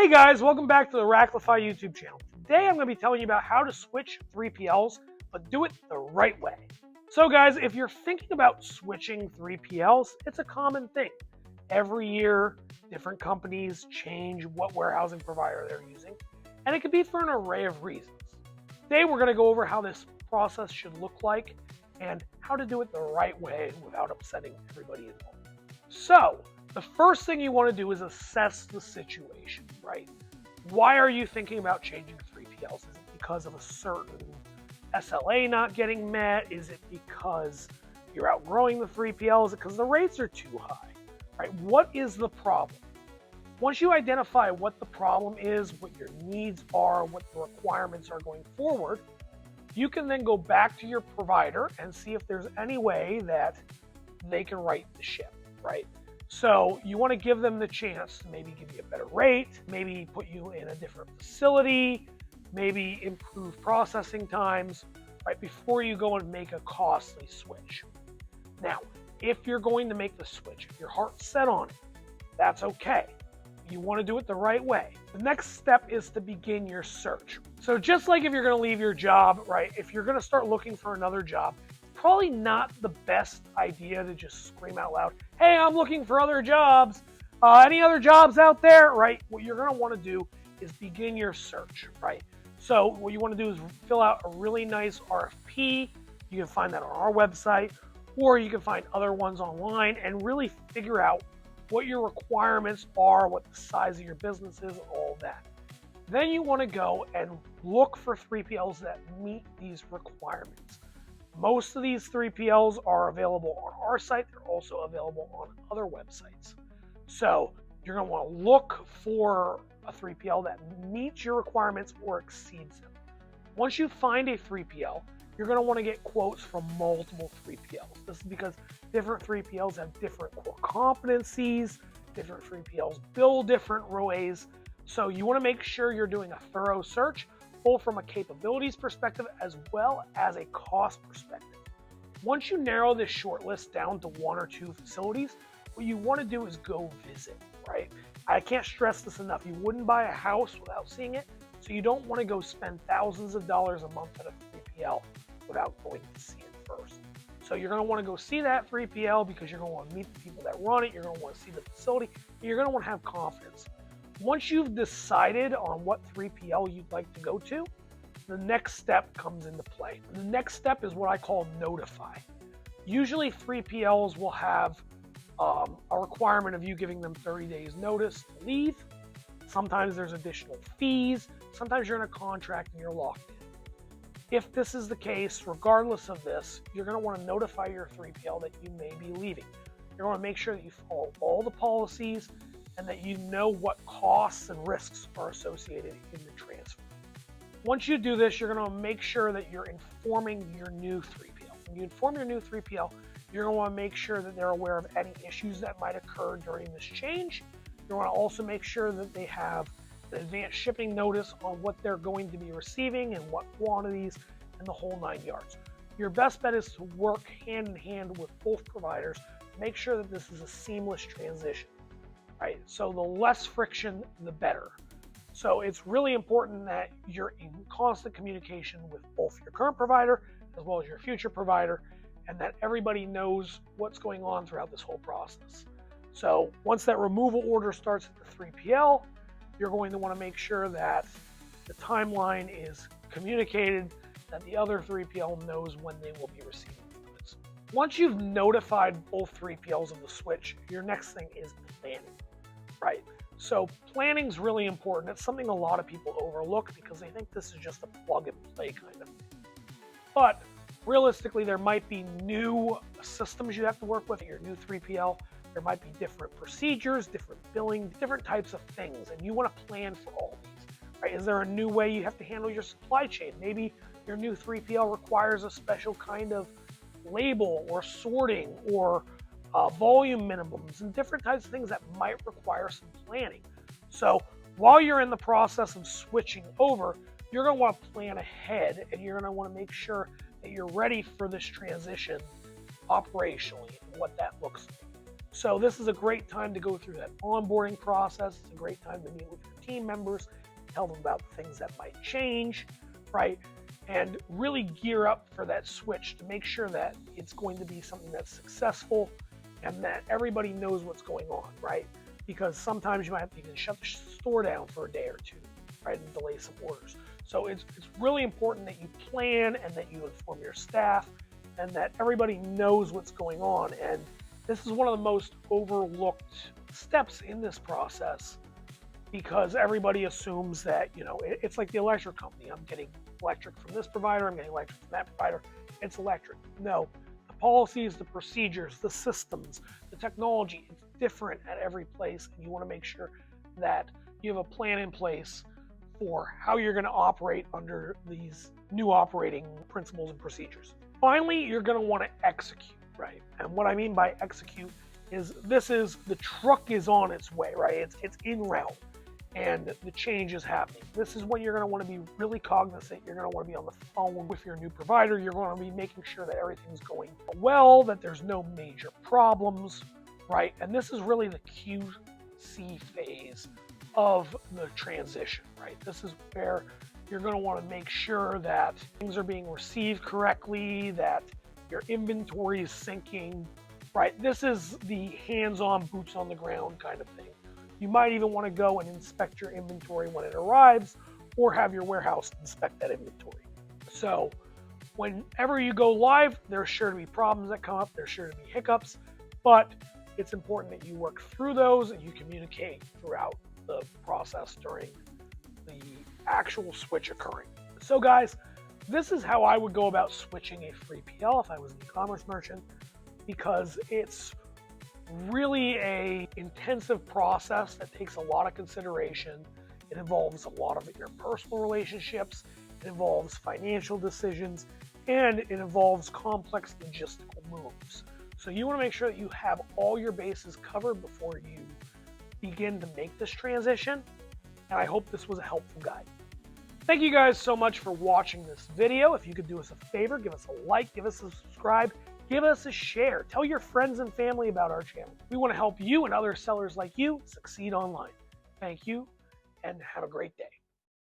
Hey guys, welcome back to the Racklify YouTube channel. Today I'm going to be telling you about how to switch 3PLs, but do it the right way. So guys, if you're thinking about switching 3PLs, it's a common thing. Every year, different companies change what warehousing provider they're using, and it could be for an array of reasons. Today we're going to go over how this process should look like and how to do it the right way without upsetting everybody involved. So, the first thing you want to do is assess the situation, right? Why are you thinking about changing 3PLs? Is it because of a certain SLA not getting met? Is it because you're outgrowing the 3PL? Is it because the rates are too high, right? What is the problem? Once you identify what the problem is, what your needs are, what the requirements are going forward, you can then go back to your provider and see if there's any way that they can right the ship, right? So you want to give them the chance to maybe give you a better rate, maybe put you in a different facility, maybe improve processing times, right, before you go and make a costly switch. Now, if you're going to make the switch, if your heart's set on it, that's okay. You want to do it the right way. The next step is to begin your search. So just like if you're going to leave your job, right, if you're going to start looking for another job, probably not the best idea to just scream out loud, hey, I'm looking for other jobs. Any other jobs out there, right? What you're going to want to do is begin your search, right? So what you want to do is fill out a really nice RFP. You can find that on our website, or you can find other ones online and really figure out what your requirements are, what the size of your business is, and all of that. Then you want to go and look for 3PLs that meet these requirements. Most of these 3PLs are available on our site. They're also available on other websites. So you're going to want to look for a 3PL that meets your requirements or exceeds them. Once you find a 3PL, you're going to want to get quotes from multiple 3PLs. This is because different 3PLs have different core competencies, different 3PLs bill different ways. So you want to make sure you're doing a thorough search, both from a capabilities perspective as well as a cost perspective. Once you narrow this short list down to one or two facilities, what you want to do is go visit, right? I can't stress this enough. You wouldn't buy a house without seeing it, so you don't want to go spend thousands of dollars a month at a 3PL without going to see it first. So you're going to want to go see that 3PL because you're going to want to meet the people that run it, you're going to want to see the facility, and you're going to want to have confidence. Once you've decided on what 3PL you'd like to go to, the next step comes into play. The next step is what I call notify. Usually 3PLs will have a requirement of you giving them 30 days notice to leave. Sometimes there's additional fees. Sometimes you're in a contract and you're locked in. If this is the case, regardless of this, you're going to want to notify your 3PL that you may be leaving. You're going to make sure that you follow all the policies and that you know what costs and risks are associated in the transfer. Once you do this, you're going to make sure that you're informing your new 3PL. When you inform your new 3PL, you're going to want to make sure that they're aware of any issues that might occur during this change. You want to also make sure that they have an advanced shipping notice on what they're going to be receiving and what quantities and the whole 9 yards. Your best bet is to work hand in hand with both providers to make sure that this is a seamless transition. Right? So the less friction, the better. So it's really important that you're in constant communication with both your current provider as well as your future provider, and that everybody knows what's going on throughout this whole process. So once that removal order starts at the 3PL, you're going to want to make sure that the timeline is communicated, that the other 3PL knows when they will be receiving the goods. Once you've notified both 3PLs of the switch, your next thing is planning. Right. So planning is really important. It's something a lot of people overlook because they think this is just a plug and play kind of thing. But realistically, there might be new systems you have to work with at your new 3PL. There might be different procedures, different billing, different types of things, and you want to plan for all these. Right? Is there a new way you have to handle your supply chain? Maybe your new 3PL requires a special kind of label or sorting or volume minimums and different types of things that might require some planning. So while you're in the process of switching over, you're going to want to plan ahead and you're going to want to make sure that you're ready for this transition operationally and what that looks like. So this is a great time to go through that onboarding process. It's a great time to meet with your team members, tell them about the things that might change, right? And really gear up for that switch to make sure that it's going to be something that's successful and that everybody knows what's going on, right? Because sometimes you might have to even shut the store down for a day or two, right, and delay some orders. So it's really important that you plan and that you inform your staff and that everybody knows what's going on. And this is one of the most overlooked steps in this process because everybody assumes that, it's like the electric company. I'm getting electric from this provider, I'm getting electric from that provider. It's electric. No, the policies, the procedures, the systems, the technology, it's different at every place. And you want to make sure that you have a plan in place for how you're going to operate under these new operating principles and procedures. Finally, you're going to want to execute, right? And what I mean by execute is the truck is on its way, right? It's en route and the change is happening. This is when you're going to want to be really cognizant. You're going to want to be on the phone with your new provider. You're going to be making sure that everything's going well, that there's no major problems, right? And this is really the QC phase of the transition, right? This is where you're going to want to make sure that things are being received correctly, that your inventory is syncing, right? This is the hands-on, boots on the ground kind of thing. You might even want to go and inspect your inventory when it arrives or have your warehouse inspect that inventory. So whenever you go live, there's sure to be problems that come up, there's sure to be hiccups, but it's important that you work through those and you communicate throughout the process during the actual switch occurring. So guys, this is how I would go about switching a 3PL if I was an e-commerce merchant, because it's really a intensive process that takes a lot of consideration. It involves a lot of your personal relationships, it involves financial decisions, and it involves complex logistical moves. So you want to make sure that you have all your bases covered before you begin to make this transition, and I hope this was a helpful guide. Thank you guys so much for watching this video. If you could do us a favor, give us a like, give us a subscribe, give us a share. Tell your friends and family about our channel. We want to help you and other sellers like you succeed online. Thank you, and have a great day.